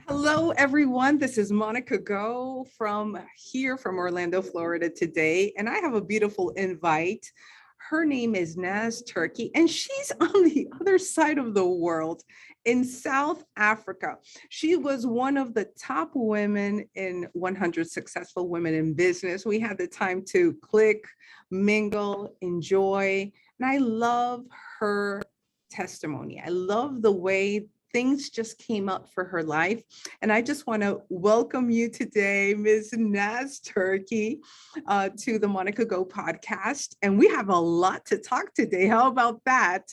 Hello, everyone. This is Monica Go from Orlando, Florida today, and I have a beautiful invite. Her name is Naz Turkey, and she's on the other side of the world in South Africa. She was one of the top women in 100 Successful Women in Business. We had the time to click, mingle, enjoy, and I love her testimony. I love the way things just came up for her life. And I just want to welcome you today, Ms. Naz Turkey, to the Monica Go podcast. And we have a lot to talk today. How about that?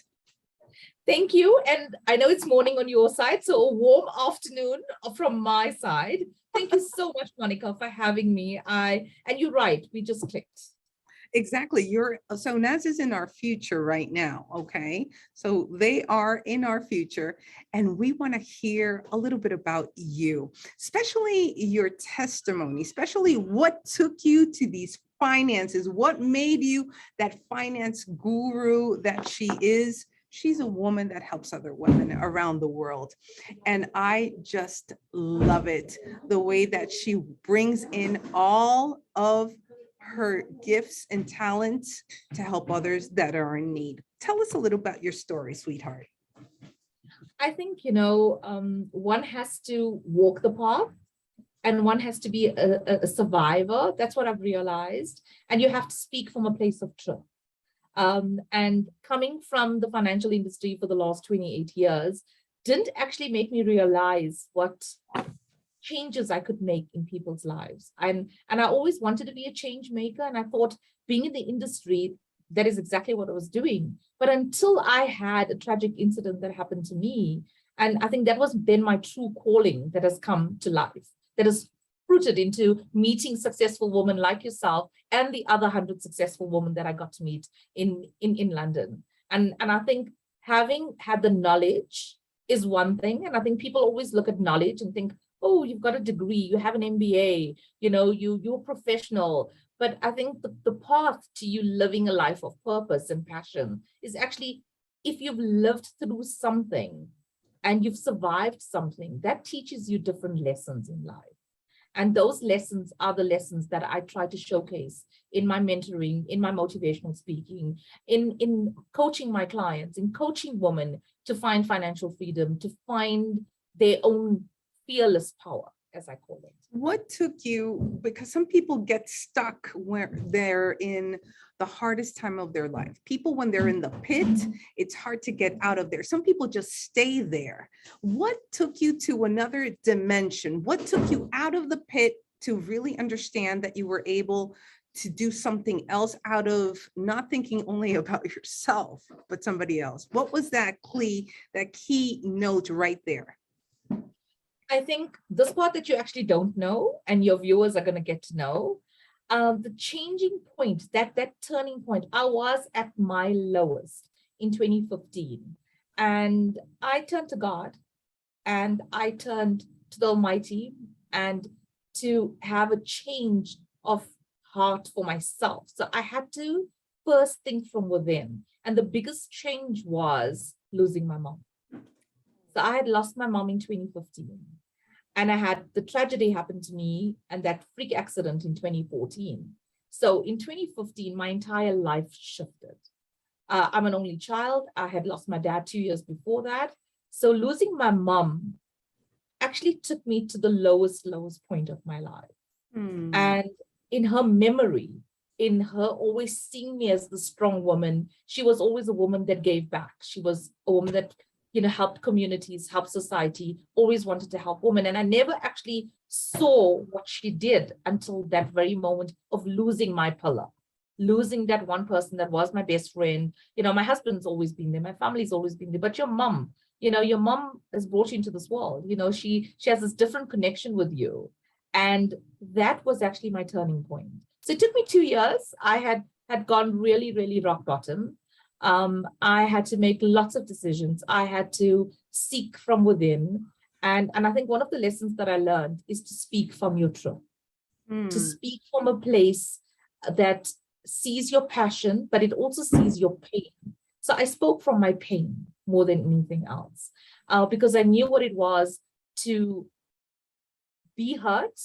Thank you. And I know it's morning on your side, so a warm afternoon from my side. Thank you so much, Monica, for having me. And you're right, we just clicked. Exactly. So Naz is in our future right now. Okay. So they are in our future, and we want to hear a little bit about you, especially your testimony, especially what took you to these finances. What made you that finance guru that she is? She's a woman that helps other women around the world. And I just love it. The way that she brings in all of her gifts and talents to help others that are in need. Tell us a little about your story, sweetheart. I think, one has to walk the path and one has to be a survivor. That's what I've realized. And you have to speak from a place of truth. And coming from the financial industry for the last 28 years didn't actually make me realize what changes I could make in people's lives. And I always wanted to be a change maker. And I thought being in the industry, that is exactly what I was doing. But until I had a tragic incident that happened to me, and I think that was then my true calling that has come to life, that has rooted into meeting successful women like yourself and the other 100 successful women that I got to meet in London. And I think having had the knowledge is one thing. And I think people always look at knowledge and think, oh, you've got a degree, you have an MBA, you're professional. But I think the path to you living a life of purpose and passion is actually, if you've lived through something and you've survived something, that teaches you different lessons in life. And those lessons are the lessons that I try to showcase in my mentoring, in my motivational speaking, in coaching my clients, in coaching women to find financial freedom, to find their own fearless power, as I call it. What took you, because some people get stuck where they're in the hardest time of their life. People, when they're in the pit, it's hard to get out of there. Some people just stay there. What took you to another dimension? What took you out of the pit to really understand that you were able to do something else out of not thinking only about yourself, but somebody else? What was that key note right there? I think this part that you actually don't know and your viewers are going to get to know, the changing point, that turning point, I was at my lowest in 2015. And I turned to God and I turned to the Almighty and to have a change of heart for myself. So I had to first think from within. And the biggest change was losing my mom. So I had lost my mom in 2015. And I had the tragedy happen to me and that freak accident in 2014. So in 2015, my entire life shifted. I'm an only child. I had lost my dad 2 years before that. So losing my mom actually took me to the lowest point of my life. And in her memory, in her always seeing me as the strong woman, she was always a woman that gave back. She was a woman that helped communities, helped society, always wanted to help women. And I never actually saw what she did until that very moment of losing my pillar, losing that one person that was my best friend. My husband's always been there, my family's always been there, but your mom, your mom has brought you into this world. She has this different connection with you. And that was actually my turning point. So it took me 2 years. I had gone really, really rock bottom. I had to make lots of decisions. I had to seek from within. And I think one of the lessons that I learned is to speak from your truth, to speak from a place that sees your passion, but it also sees your pain. So I spoke from my pain more than anything else, because I knew what it was to be hurt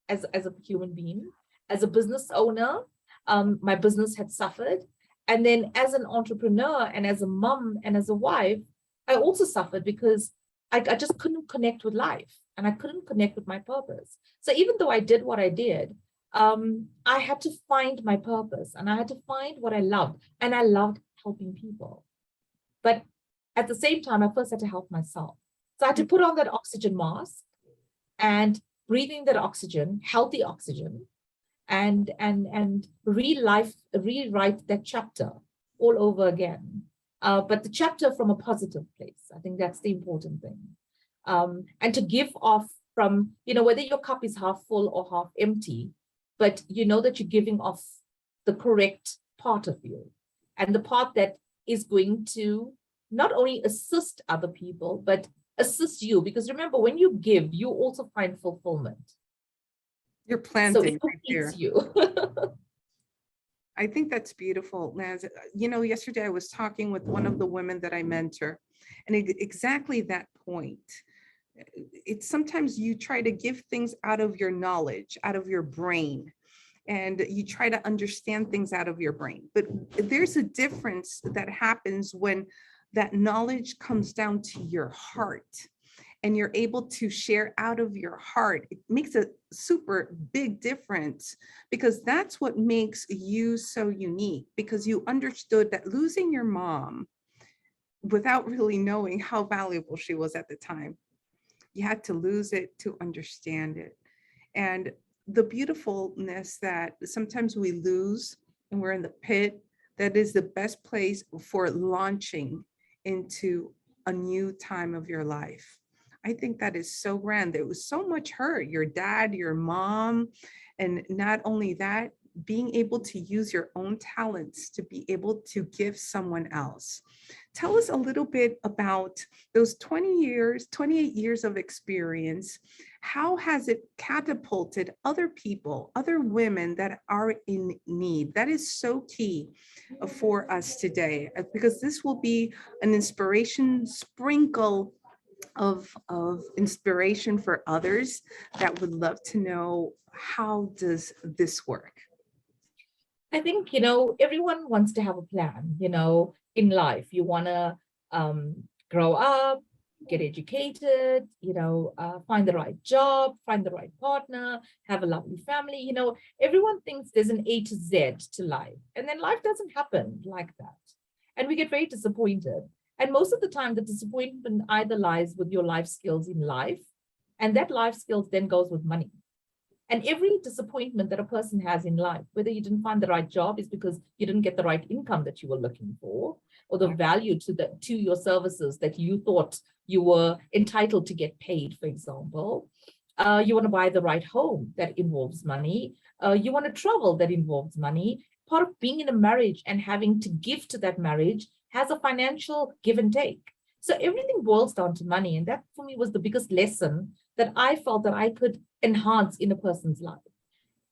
as a human being, as a business owner. My business had suffered. And then as an entrepreneur and as a mom and as a wife, I also suffered because I just couldn't connect with life and I couldn't connect with my purpose. So even though I did what I did, I had to find my purpose and I had to find what I loved. And I loved helping people. But at the same time, I first had to help myself. So I had to put on that oxygen mask and breathing that oxygen, healthy oxygen, and rewrite that chapter all over again. But the chapter from a positive place. I think that's the important thing. And to give off from, whether your cup is half full or half empty, but you know that you're giving off the correct part of you and the part that is going to not only assist other people, but assist you. Because remember, when you give, you also find fulfillment. You're So planting it right there. completes you. I think that's beautiful, Naz. Yesterday I was talking with one of the women that I mentor, and exactly that point. It's sometimes you try to give things out of your knowledge, out of your brain, and you try to understand things out of your brain. But there's a difference that happens when that knowledge comes down to your heart and you're able to share out of your heart. It makes a super big difference because that's what makes you so unique, because you understood that losing your mom without really knowing how valuable she was at the time, you had to lose it to understand it. And the beautifulness that sometimes we lose and we're in the pit, that is the best place for launching into a new time of your life. I think that is so grand. There was so much hurt, your dad, your mom, and not only that, being able to use your own talents to be able to give someone else. Tell us a little bit about those 28 years of experience. How has it catapulted other people, other women that are in need? That is so key for us today, because this will be an inspiration, sprinkle of inspiration for others that would love to know, how does this work? I think, everyone wants to have a plan, in life. You want to grow up, get educated, find the right job, find the right partner, have a lovely family. Everyone thinks there's an A to Z to life. And then life doesn't happen like that. And we get very disappointed. And most of the time, the disappointment either lies with your life skills in life, and that life skills then goes with money. And every disappointment that a person has in life, whether you didn't find the right job, is because you didn't get the right income that you were looking for, or the value to your services that you thought you were entitled to get paid, for example. You want to buy the right home, that involves money. You want to travel, that involves money. Part of being in a marriage and having to give to that marriage has a financial give and take. So everything boils down to money. And that for me was the biggest lesson that I felt that I could enhance in a person's life.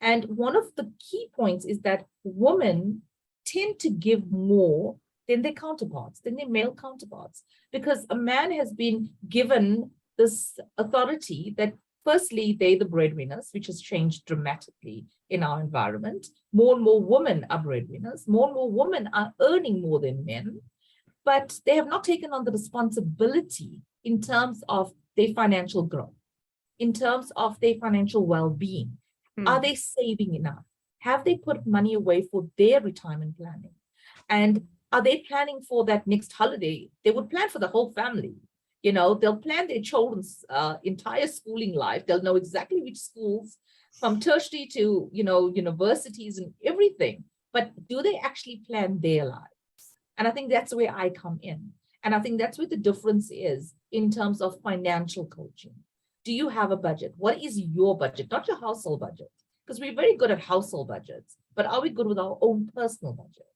And one of the key points is that women tend to give more than their counterparts, than their male counterparts, because a man has been given this authority that firstly, they're the breadwinners, which has changed dramatically in our environment. More and more women are breadwinners. More and more women are earning more than men, but they have not taken on the responsibility in terms of their financial growth, in terms of their financial well-being. Are they saving enough? Have they put money away for their retirement planning? And are they planning for that next holiday? They would plan for the whole family. They'll plan their children's entire schooling life. They'll know exactly which schools, from tertiary to, universities and everything. But do they actually plan their lives? And I think that's where I come in. And I think that's where the difference is in terms of financial coaching. Do you have a budget? What is your budget? Not your household budget, because we're very good at household budgets, but are we good with our own personal budget?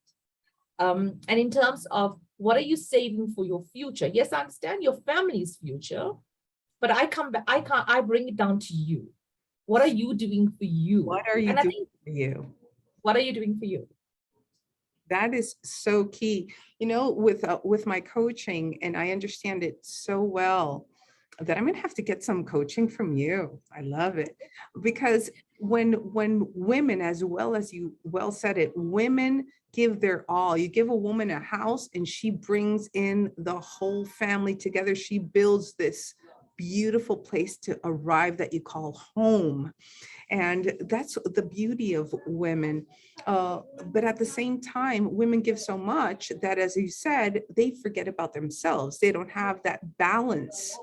And in terms of what are you saving for your future? Yes, I understand your family's future, but I bring it down to you. What are you doing for you? What are you doing for you? What are you doing for you? That is so key. With my coaching, and I understand it so well. that I'm going to have to get some coaching from you. I love it. Because when women, as well as you well said it, women give their all. You give a woman a house and she brings in the whole family together. She builds this beautiful place to arrive that you call home. And that's the beauty of women. But at the same time, women give so much that, as you said, they forget about themselves. They don't have that balance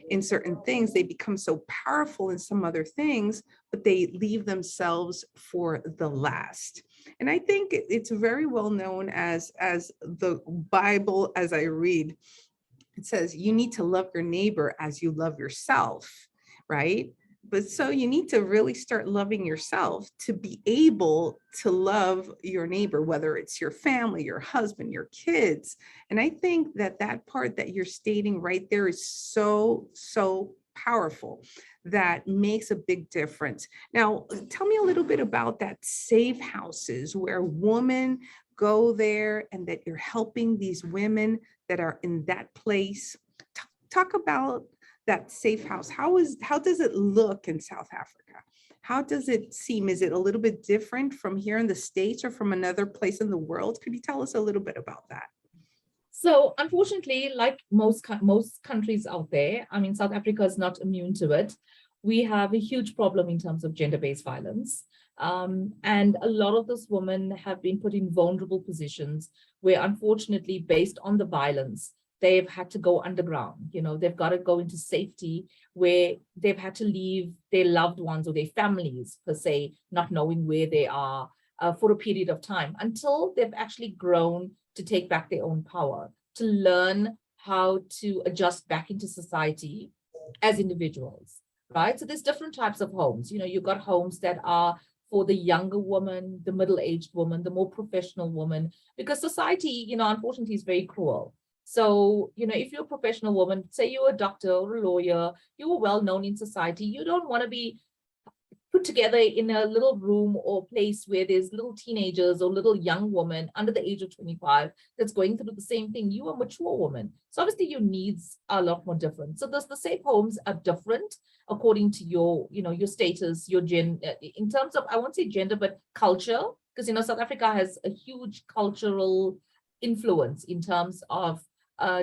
in certain things. They become so powerful in some other things, but they leave themselves for the last. And I think it's very well known as the Bible, as I read, it says you need to love your neighbor as you love yourself, right? But so you need to really start loving yourself to be able to love your neighbor, whether it's your family, your husband, your kids. And I think that that part that you're stating right there is so, so powerful. That makes a big difference. Now, tell me a little bit about that safe houses where women go there and that you're helping these women that are in that place. Talk about that safe house. How does it look in South Africa? How does it seem? Is it a little bit different from here in the States or from another place in the world? Could you tell us a little bit about that? So unfortunately, like most countries out there, I mean, South Africa is not immune to it. We have a huge problem in terms of gender-based violence. And a lot of those women have been put in vulnerable positions where, unfortunately, based on the violence, they've had to go underground. You know, they've got to go into safety where they've had to leave their loved ones or their families, per se, not knowing where they are for a period of time until they've actually grown to take back their own power, to learn how to adjust back into society as individuals, right? So there's different types of homes. You know, you've got homes that are for the younger woman, the middle-aged woman, the more professional woman, because society, you know, unfortunately is very cruel. So, you know, if you're a professional woman, say you're a doctor or a lawyer, you are well known in society, you don't want to be put together in a little room or place where there's little teenagers or little young woman under the age of 25 that's going through the same thing. You are a mature woman. So obviously your needs are a lot more different. So the safe homes are different according to your, you know, your status, your in terms of, I won't say gender, but culture, because, you know, South Africa has a huge cultural influence in terms of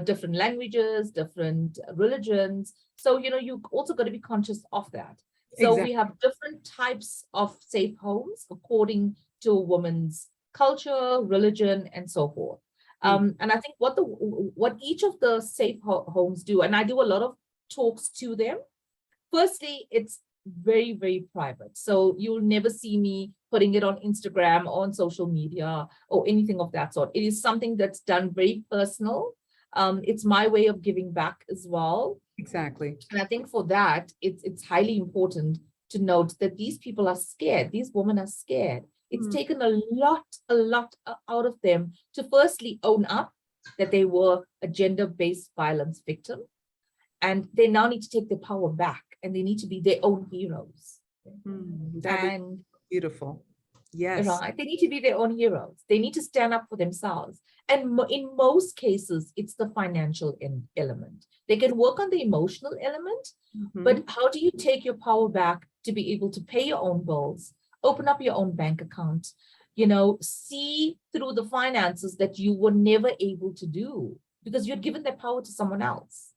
different languages, different religions. So, you know, you also got to be conscious of that. So Exactly. we have different types of safe homes according to a woman's culture, religion, and so forth. And I think what each of the safe homes do, and I do a lot of talks to them. Firstly, it's very, very private. So you'll never see me putting it on Instagram or on social media or anything of that sort. It is something that's done very personal. It's my way of giving back as well. Exactly. And I think for that, it's highly important to note that these people are scared. These women are scared. It's taken a lot out of them to firstly own up that they were a gender-based violence victim. And they now need to take their power back and they need to be their own heroes. That is beautiful. Yes. Right. They need to be their own heroes. They need to stand up for themselves. And in most cases, it's the financial element. They can work on the emotional element, but how do you take your power back to be able to pay your own bills, open up your own bank account, you know, see through the finances that you were never able to do because you'd given that power to someone else.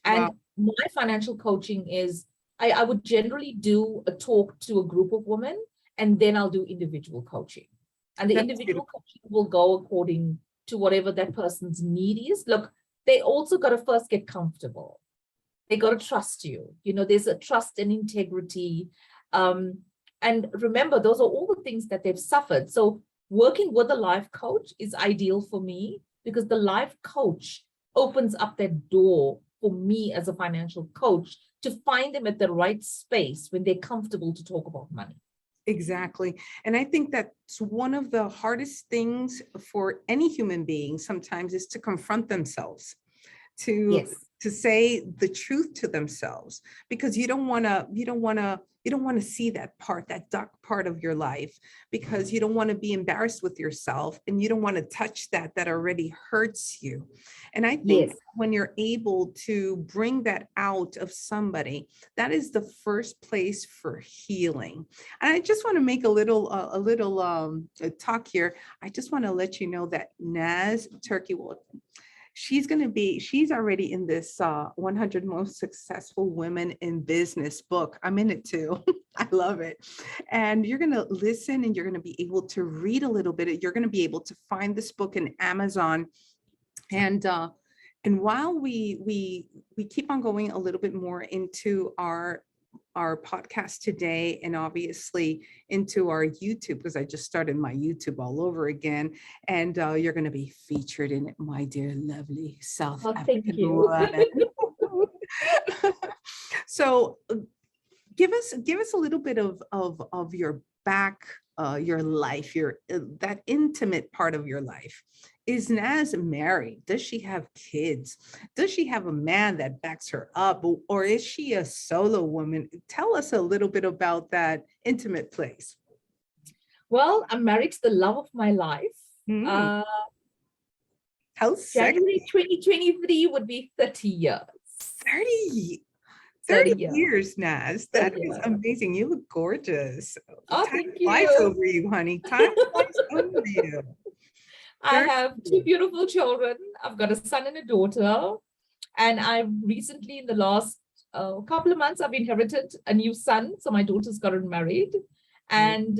And my financial coaching is, I would generally do a talk to a group of women, and then I'll do individual coaching. And the individual coaching will go according to whatever that person's need is. Look, they also got to first get comfortable. They got to trust you. You know, there's a trust and integrity. And remember, those are all the things that they've suffered. So working with a life coach is ideal for me because the life coach opens up that door for me as a financial coach to find them at the right space when they're comfortable to talk about money. Exactly. And I think that's one of the hardest things for any human being sometimes is to confront themselves, to to say the truth to themselves, because you don't want to see that part, that dark part of your life, because you don't want to be embarrassed with yourself, and you don't want to touch that already hurts you. And I think Yes. when you're able to bring that out of somebody, that is the first place for healing. And I just want to make a talk here. I just want to let you know that Naz Turkey will, she's already in this 100 most successful women in business book. I'm in it too. I love it. And you're going to listen, and you're going to be able to read a little bit. You're going to be able to find this book in Amazon. And while we keep on going a little bit more into our podcast today, and obviously into our YouTube, because I just started my YouTube all over again, and you're going to be featured in it, my dear lovely South Oh, thank African you. woman. So give us a little bit of your your life, your that intimate part of your life. Is Naz married? Does she have kids? Does she have a man that backs her up, or is she a solo woman? Tell us a little bit about that intimate place. Well, I'm married to the love of my life. Mm, how January sexy. 2023 would be 30 years. 30 30 30 years. years, Naz. 30 That is years. amazing. You look gorgeous. Oh, Time thank flies you. over you, honey. Time flies over you. I 30 have two years. beautiful children. I've got a son and a daughter. And I recently, in the last couple of months, I've inherited a new son. So my daughter's gotten married. And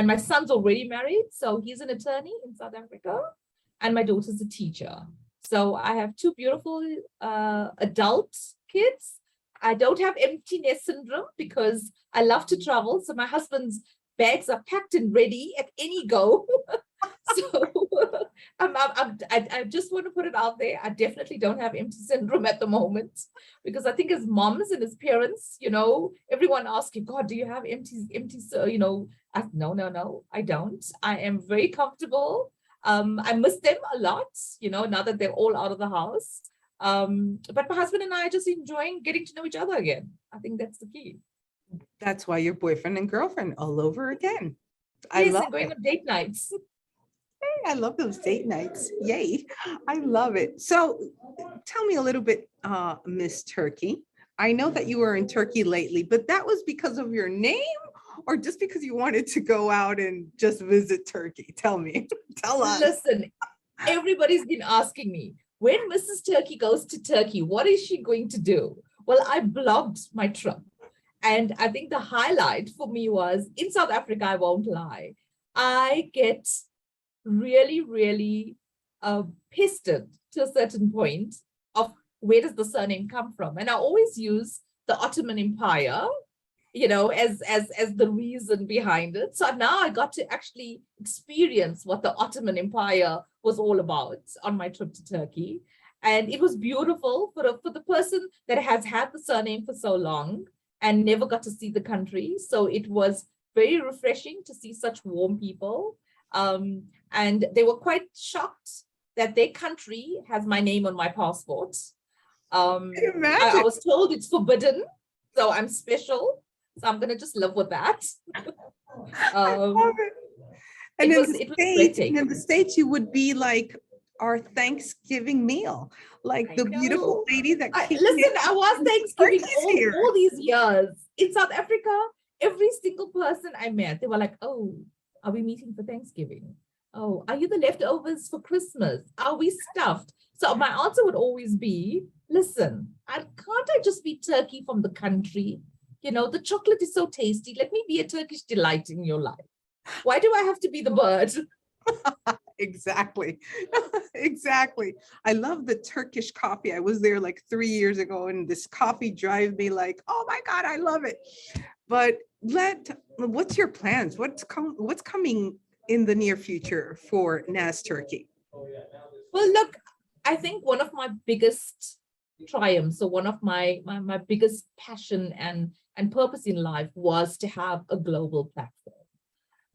my son's already married. So he's an attorney in South Africa. And my daughter's a teacher. So I have two beautiful adult kids. I don't have empty nest syndrome because I love to travel. So my husband's bags are packed and ready at any go. So I just want to put it out there. I definitely don't have empty syndrome at the moment, because I think as moms and as parents, everyone asks you, God, do you have empty? So, no, I don't. I am very comfortable. I miss them a lot, now that they're all out of the house. But my husband and I are just enjoying getting to know each other again. I think that's the key. That's why you're boyfriend and girlfriend all over again. I Yes, love and going it. on date nights. I love those date nights. Yay. I love it. So tell me a little bit, Miss Turkey. I know that you were in Turkey lately, but that was because of your name, or just because you wanted to go out and just visit Turkey? Tell me. Tell us. Listen, everybody's been asking me, when Mrs. Turkey goes to Turkey, what is she going to do? Well, I blogged my trip. And I think the highlight for me was in South Africa, I won't lie, I get really, really pestered to a certain point of where does the surname come from? And I always use the Ottoman Empire, as the reason behind it. So now I got to actually experience what the Ottoman Empire was all about on my trip to Turkey. And it was beautiful for the person that has had the surname for so long and never got to see the country. So it was very refreshing to see such warm people. And they were quite shocked that their country has my name on my passport. I Imagine. was told it's forbidden, so I'm special. So I'm gonna just live with that. I love it. And It was breathtaking. in the States, you would be like our Thanksgiving meal, like I the beautiful know. lady that came Listen, in. I was Thanksgiving Turkey's here. all these years in South Africa. Every single person I met, they were like, "Oh, are we meeting for Thanksgiving? Oh, are you the leftovers for Christmas? Are we stuffed?" So my answer would always be, "Listen, can't I just be turkey from the country? The chocolate is so tasty. Let me be a Turkish delight in your life. Why do I have to be the bird?" Exactly. Exactly. I love the Turkish coffee. I was there like 3 years ago, and this coffee drives me like, oh my God, I love it. But what's your plans? What's coming in the near future for Naz Turkey? Well, look, I think one of my biggest triumphs, or one of my biggest passion and purpose in life was to have a global platform.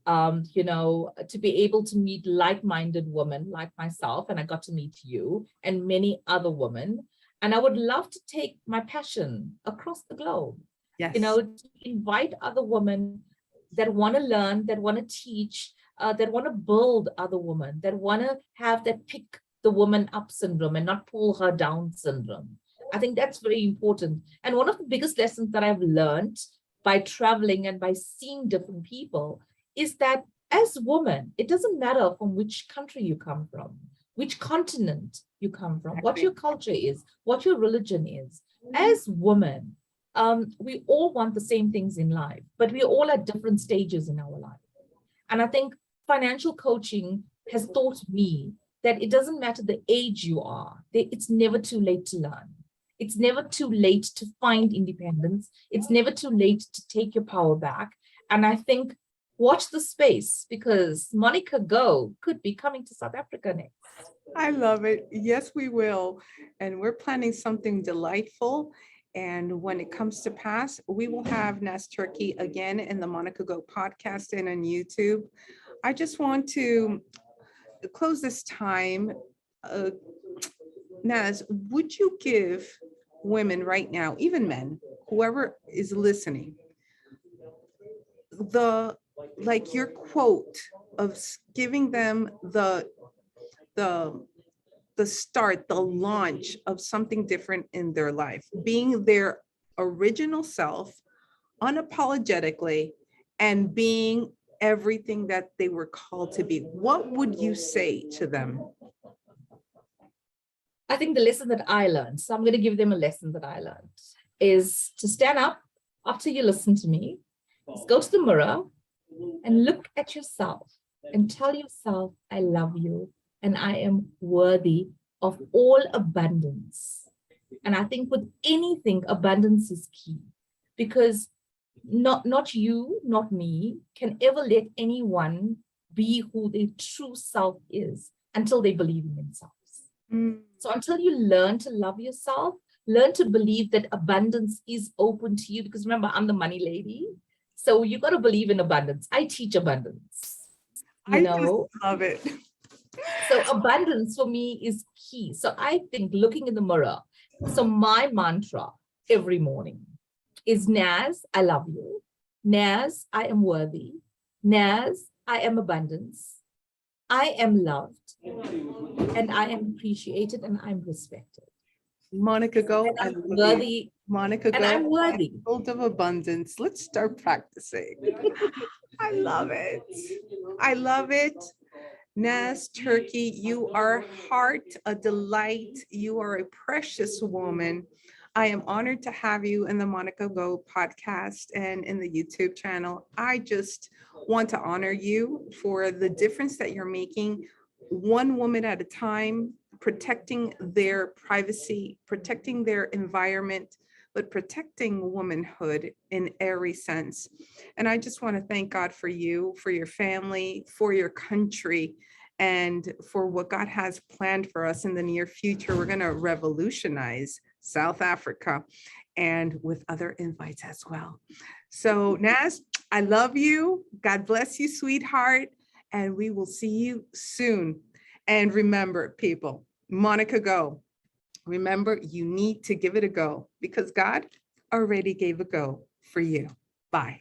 To be able to meet like-minded women like myself, and I got to meet you and many other women, And I would love to take my passion across the globe, Yes. to invite other women that want to learn, that want to teach, that want to build other women, that want to have that pick the woman up syndrome and not pull her down syndrome. I think that's very important. And one of the biggest lessons that I've learned by traveling and by seeing different people is that as women, it doesn't matter from which country you come from, which continent you come from, what your culture is, what your religion is. As women, we all want the same things in life, but we're all at different stages in our life. And I think financial coaching has taught me that it doesn't matter the age you are, it's never too late to learn. It's never too late to find independence. It's never too late to take your power back. And I think watch the space, because Monica Go could be coming to South Africa next. I love it. Yes, we will. And we're planning something delightful. And when it comes to pass, we will have Nas Turkey again in the Monica Go podcast and on YouTube. I just want to close this time. Nas, would you give women right now, even men, whoever is listening, your quote of giving them the start, the launch of something different in their life, being their original self, unapologetically, and being everything that they were called to be? What would you say to them? I think the lesson that I learned, so I'm going to give them a lesson that I learned, is to stand up after you listen to me, just go to the mirror and look at yourself and tell yourself, I love you and I am worthy of all abundance. And I think with anything, abundance is key, because not you, not me, can ever let anyone be who their true self is until they believe in themselves. So until you learn to love yourself, learn to believe that abundance is open to you, because remember, I'm the money lady. So you got to believe in abundance. I teach abundance. I just love it. So abundance for me is key. So I think looking in the mirror. So my mantra every morning is, Naz, I love you. Naz, I am worthy. Naz, I am abundance. I am loved. And I am appreciated and I'm respected. Monica Go, I love worthy. You. Monica Go, and I'm worthy. World of abundance. Let's start practicing. I love it. I love it. Nas Turkey, you are a heart, a delight. You are a precious woman. I am honored to have you in the Monica Go podcast and in the YouTube channel. I just want to honor you for the difference that you're making, one woman at a time, protecting their privacy, protecting their environment, but protecting womanhood in every sense. And I just want to thank God for you, for your family, for your country, and for what God has planned for us in the near future. We're going to revolutionize South Africa, and with other invites as well. So Nas, I love you. God bless you, sweetheart. And we will see you soon. And remember, people, Monica Go. Remember, you need to give it a go, because God already gave a go for you. Bye.